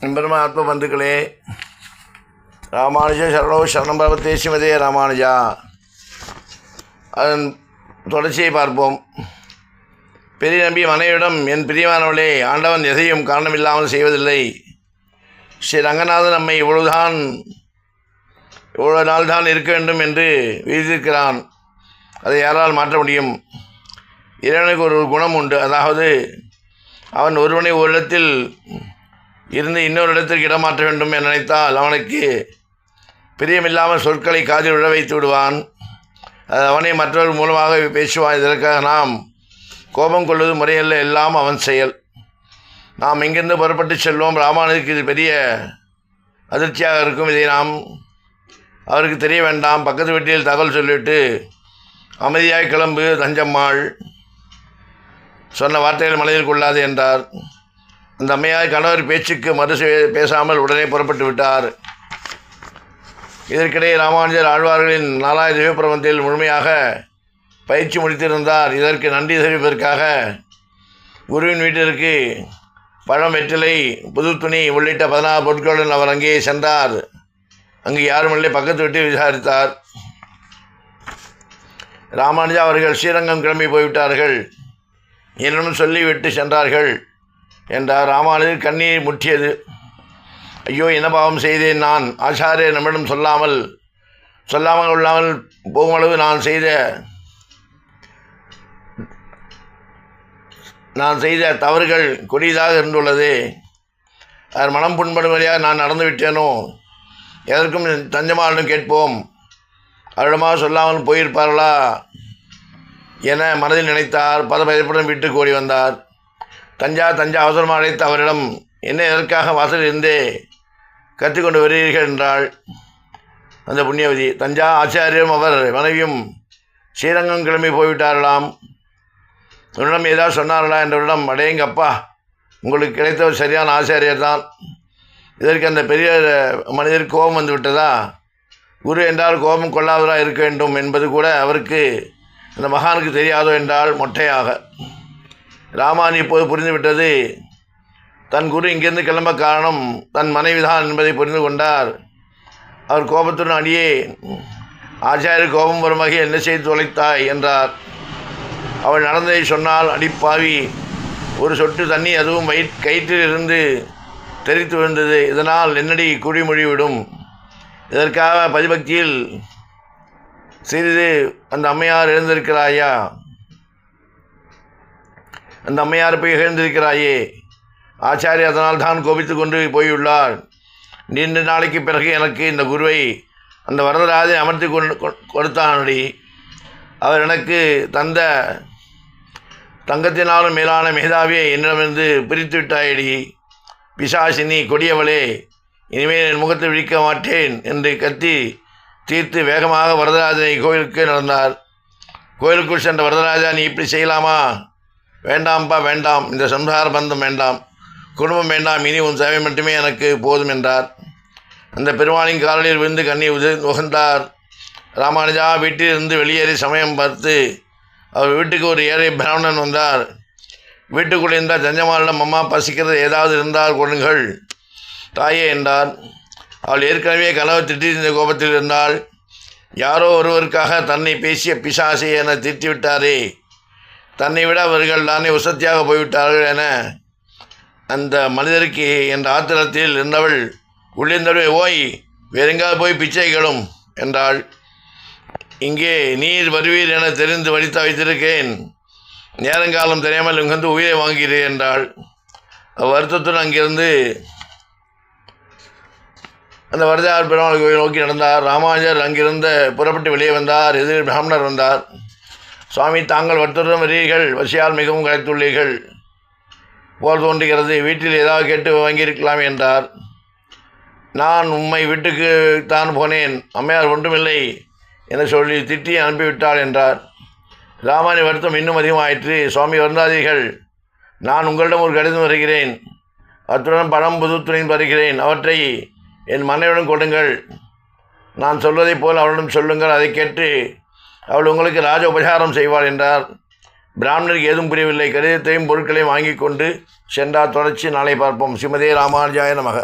எம்பெருமா ஆத்ம பந்துக்களே, ராமானுஜ சரணோ சரணம் பரவத்தே ஸ்ரீமதே ராமானுஜா. அதன் தொடர்ச்சியை பார்ப்போம். பெரிய நம்பி மனைவியிடம், என் பிரியமானவளே, ஆண்டவன் எதையும் காரணமில்லாமல் செய்வதில்லை. ஸ்ரீ ரங்கநாதன் நம்மை இவ்வளோ நாள் தான் இருக்க வேண்டும் என்று விதித்திருக்கிறான். அதை யாரால் மாற்ற முடியும்? இறைவனுக்கு ஒரு குணம் உண்டு. அதாவது அவன் ஒருவனை ஒரு இடத்தில் இருந்து இன்னொரு இடத்திற்கு இடமாற்ற வேண்டும் என நினைத்தால் அவனுக்கு பிரியமில்லாமல் சொற்களை காதில் விழ வைத்து விடுவான். அது அவனை மற்றவர் மூலமாக பேசுவான். இதற்காக நாம் கோபம் கொள்வது முறையல்ல, எல்லாம் அவன் செயல். நாம் எங்கிருந்து புறப்பட்டு செல்வோம். ராமானுஜருக்கு இது பெரிய அதிர்ச்சியாக இருக்கும். இதை நாம் அவருக்கு தெரிய வேண்டாம். பக்கத்து வீட்டில் தகவல் சொல்லிவிட்டு அமைதியாக கிளம்பு, தஞ்சம்மாள் சொன்ன வார்த்தைகள் மனதில் கொள்ளாது என்றார். அந்த அம்மையார் கணவர் பேச்சுக்கு பேசாமல் உடனே புறப்பட்டு விட்டார். இதற்கிடையே ராமானுஜர் ஆழ்வார்களின் 4,000 திவ்யப்பிரபந்தத்தில் முழுமையாக பயிற்சி முடித்திருந்தார். இதற்கு நன்றி தெரிவிப்பதற்காக குருவின் வீட்டிற்கு பழம், வெற்றிலை, புது துணி உள்ளிட்ட 16 பொருட்களுடன் அவர் அங்கே சென்றார். அங்கு யாருமில்லை. பக்கத்து வீட்டில் விசாரித்தார். ராமானுஜா அவர்கள் ஸ்ரீரங்கம் கிளம்பி போய்விட்டார்கள், என்னிடம் சொல்லிவிட்டு சென்றார்கள் என்றார். ராமானுஜர் கண்ணீர் முற்றியது. ஐயோ, என்ன பாவம் செய்தேன் நான்? ஆச்சாரியர் நம்மிடம் சொல்லாமல் கொள்ளாமல் போகுமளவு நான் செய்த தவறுகள் கொடியதாக இருந்துள்ளது. அவர் மனம் புண்படும் வழியாக நான் நடந்து விட்டேனோ? எதற்கும் தஞ்சமாளிடம் கேட்போம், அவரிடமாக சொல்லாமல் போயிருப்பார்களா என மனதில் நினைத்தார். பதப்பதப்புடன் வீட்டுக்கு ஓடி வந்தார். தஞ்சா அவசரமாக அழைத்து அவரிடம், என்ன எதற்காக வாசலில் இருந்தே கற்றுக்கொண்டு வருகிறீர்கள் என்றாள் அந்த புண்ணியவதி. தஞ்சா ஆச்சாரியரும் அவர் மனைவியும் ஸ்ரீரங்கம் கிளம்பி போய்விட்டார்களாம். உன்னிடம் ஏதாவது சொன்னார்களா என்றவரிடம், அடேங்கப்பா, உங்களுக்கு கிடைத்தவர் சரியான ஆச்சாரியர் தான். இதற்கு அந்த பெரிய மனிதருக்கு கோபம் வந்து விட்டதா? குரு என்றால் கோபம் கொள்ளாதவராக இருக்க வேண்டும் என்பது கூட அவருக்கு, அந்த மகானுக்கு தெரியாதோ என்றால் மொட்டையாக. ராமான் இப்போது புரிந்துவிட்டது. தன் குரு இங்கிருந்து கிளம்ப காரணம் தன் மனைவிதான் என்பதை புரிந்து கொண்டார். அவர் கோபத்துடன், அடியே, ஆச்சாரியர் கோபம் வரும் வகையில் என்ன செய்து தொலைத்தாய் என்றார். அவள் நடந்ததை சொன்னால், அடிப்பாவி, ஒரு சொட்டு தண்ணி அதுவும் கயிற்றில் இருந்து தெரித்து விழுந்தது. இதனால் என்னடி குடிமொழிவிடும்? இதற்காக பதிபக்தியில் சிறிது அந்த அம்மையார் எழுந்திருக்கிறாயா? அந்த அம்மையார் போய் எழுந்திருக்கிறாயே. ஆச்சாரியர் அதனால் தான் கோபித்து கொண்டு போயுள்ளார். நீண்ட நாளைக்கு பிறகு எனக்கு இந்த குருவை அந்த வரதராஜை அமர்த்தி கொடுத்தானடி. அவர் எனக்கு தந்த தங்கத்தினாலும் மேலான மேதாவியை என்னிடமிருந்து பிரித்து விட்டாயடி. பிசாசினி, கொடியவளே, இனிமேல் என் முகத்தை விழிக்க மாட்டேன் என்று கத்தி தீர்த்து வேகமாக வரதராஜனை கோயிலுக்கு நடந்தார். கோயிலுக்குள் சென்ற வரதராஜா, நீ இப்படி செய்யலாமா? வேண்டாம்ப்பா, வேண்டாம். இந்த சம்சார பந்தம் வேண்டாம், குடும்பம் வேண்டாம். இனி உன் சேவை மட்டுமே எனக்கு போதும் என்றார். அந்த பெருமாளின் காலையில் விழுந்து கண்ணீர் உகந்தார். ராமானுஜா வீட்டிலிருந்து வெளியேறி சமயம் பார்த்து அவர் வீட்டுக்கு ஒரு ஏழை பிராமணன் வந்தார். வீட்டுக்குள்ளே இருந்தால் தஞ்சமாளிடம், அம்மா, பசிக்கிறது, ஏதாவது இருந்தால் கொடுங்கள் தாயே என்றார். அவள் ஏற்கனவே கணவர் திட்டிருந்த கோபத்தில் இருந்தால், யாரோ ஒருவருக்காக தன்னை பேசிய பிசாசை என திட்டிவிட்டாரே, தன்னை விட அவர்கள் தானே உசத்தியாக போய்விட்டார்கள் என அந்த மனிதருக்கு என்ற ஆத்திரத்தில் இருந்தவள் உள்ளிருந்தவளே, ஓய், வேறெங்காவது போய் பிச்சை கேளும் என்றாள். இங்கே நீர் வருவீர் என தெரிந்து வடித்து வைத்திருக்கேன், நேரங்காலம் தெரியாமல் இங்கிருந்து உயிரை வாங்குகிறேன் என்றாள். வருத்தத்துடன் அங்கிருந்து அந்த வரதார் பெருமாள் கோயில் நோக்கி நடந்தார். ராமானுஜர் அங்கிருந்து புறப்பட்டு வெளியே வந்தார். எதிரில் பிராமணர் வந்தார். சுவாமி, தாங்கள் வருத்தத்துடன் வருகிறீர்கள், வசியால் மிகவும் கலைத்துள்ளீர்கள் போல் தோன்றுகிறது. வீட்டில் ஏதாவது கேட்டு வாங்கியிருக்கலாம் என்றார். நான் உம்மை வீட்டுக்கு தான் போனேன், அம்மையார் ஒன்றுமில்லை என சொல்லி திட்டி அனுப்பிவிட்டாள் என்றார். ராமானி வருத்தம் இன்னும் அதிகமாயிற்று. சுவாமி, வருந்தாதீர்கள், நான் உங்களிடம் ஒரு கடிதம் வருகிறேன். அத்துடன் பணம், புது துணியும் வருகிறேன். அவற்றை என் மனைவிடம் கொடுங்கள். நான் சொல்வதைப் போல் அவளிடம் சொல்லுங்கள். அதை கேட்டு அவள் உங்களுக்கு ராஜ உபசாரம் செய்வாள் என்றார். பிராமணருக்கு ஏதும் புரியவில்லை. கடிதத்தையும் பொருட்களையும் வாங்கி கொண்டு சென்றார். தொடர்ச்சி நாளை பார்ப்போம். ஸ்ரீமதே ராமானுஜாய நமக.